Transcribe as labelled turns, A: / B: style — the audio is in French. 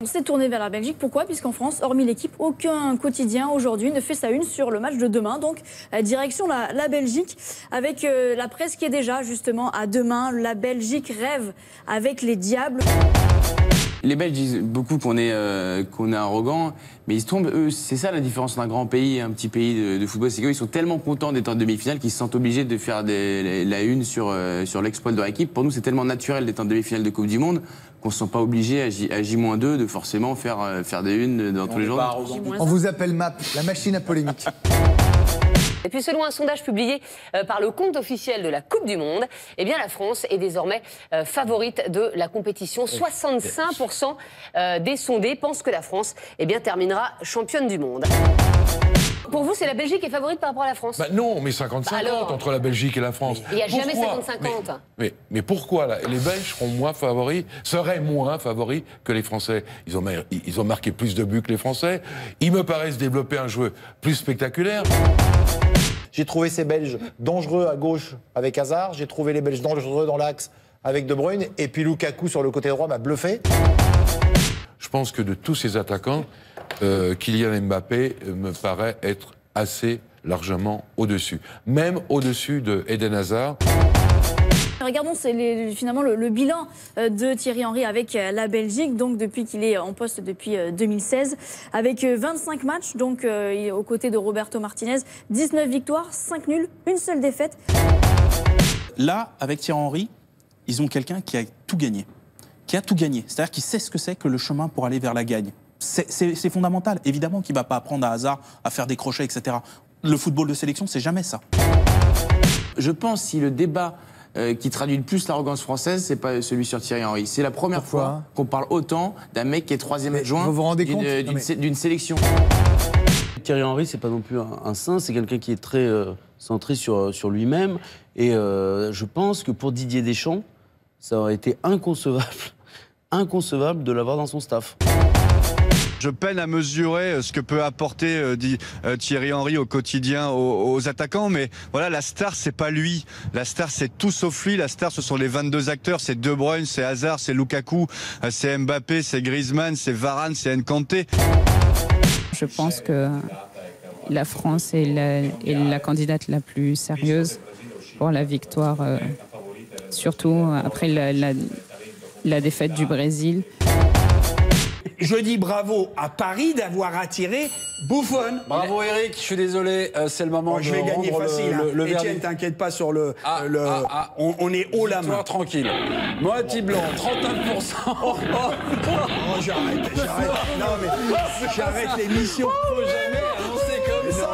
A: On s'est tourné vers la Belgique. Pourquoi? Puisqu'en France, hormis l'équipe, aucun quotidien aujourd'hui ne fait sa une sur le match de demain. Donc, direction la Belgique avec la presse qui est déjà justement à demain. La Belgique rêve avec les Diables.
B: Les Belges disent beaucoup qu'on est arrogant, mais ils se trompent. Eux, c'est ça la différence d'un grand pays et un petit pays de football, c'est qu'eux, ils sont tellement contents d'être en demi-finale qu'ils se sentent obligés de faire la une sur l'exploit de leur équipe. Pour nous, c'est tellement naturel d'être en demi-finale de Coupe du Monde qu'on ne se sent pas obligé à J-2 de forcément faire des unes dans tous les jours.
C: On vous appelle MAP, la machine à polémique.
D: Et puis selon un sondage publié par le compte officiel de la Coupe du Monde, eh bien la France est désormais favorite de la compétition. 65% des sondés pensent que la France terminera championne du monde. Pour vous, c'est la Belgique qui est favorite par rapport à la France?
E: Non, mais 50-50 entre la Belgique et la France.
D: Il n'y a jamais 50-50.
E: Mais pourquoi là, les Belges seraient moins favoris que les Français? Ils ont marqué plus de buts que les Français. Ils me paraissent développer un jeu plus spectaculaire.
F: J'ai trouvé ces Belges dangereux à gauche avec Hazard. J'ai trouvé les Belges dangereux dans l'axe avec De Bruyne. Et puis Lukaku sur le côté droit m'a bluffé.
E: Je pense que de tous ces attaquants, Kylian Mbappé me paraît être assez largement au-dessus. Même au-dessus de Eden Hazard.
A: Regardons finalement le bilan de Thierry Henry avec la Belgique, donc depuis qu'il est en poste depuis 2016, avec 25 matchs, donc aux côtés de Roberto Martinez, 19 victoires, 5 nuls, une seule défaite.
G: Là, avec Thierry Henry, ils ont quelqu'un qui a tout gagné. C'est-à-dire qu'il sait ce que c'est que le chemin pour aller vers la gagne. C'est fondamental. Évidemment qu'il ne va pas apprendre à Hazard à faire des crochets, etc. Le football de sélection, c'est jamais ça.
B: Je pense si le débat qui traduit le plus l'arrogance française, c'est pas celui sur Thierry Henry. C'est la première fois qu'on parle autant d'un mec qui est troisième adjoint d'une sélection.
H: Thierry Henry, c'est pas non plus un saint, c'est quelqu'un qui est très centré sur lui-même. Et je pense que pour Didier Deschamps, ça aurait été inconcevable de l'avoir dans son staff.
I: Je peine à mesurer ce que peut apporter Thierry Henry au quotidien aux attaquants, mais voilà, la star, c'est pas lui. La star, c'est tout sauf lui. La star, ce sont les 22 acteurs. C'est De Bruyne, c'est Hazard, c'est Lukaku, c'est Mbappé, c'est Griezmann, c'est Varane, c'est Nkanté.
J: Je pense que la France est la candidate la plus sérieuse pour la victoire, surtout après la défaite du Brésil.
K: Je dis bravo à Paris d'avoir attiré Buffon.
L: Bravo Eric, je suis désolé, c'est le moment de
K: je vais gagner facile.
L: le
K: Etienne, t'inquiète pas sur le... on est haut la main.
L: Tranquille. Moiti Blanc, 39%.
K: J'arrête. Non mais j'arrête l'émission.
L: Faut jamais annoncer comme ça.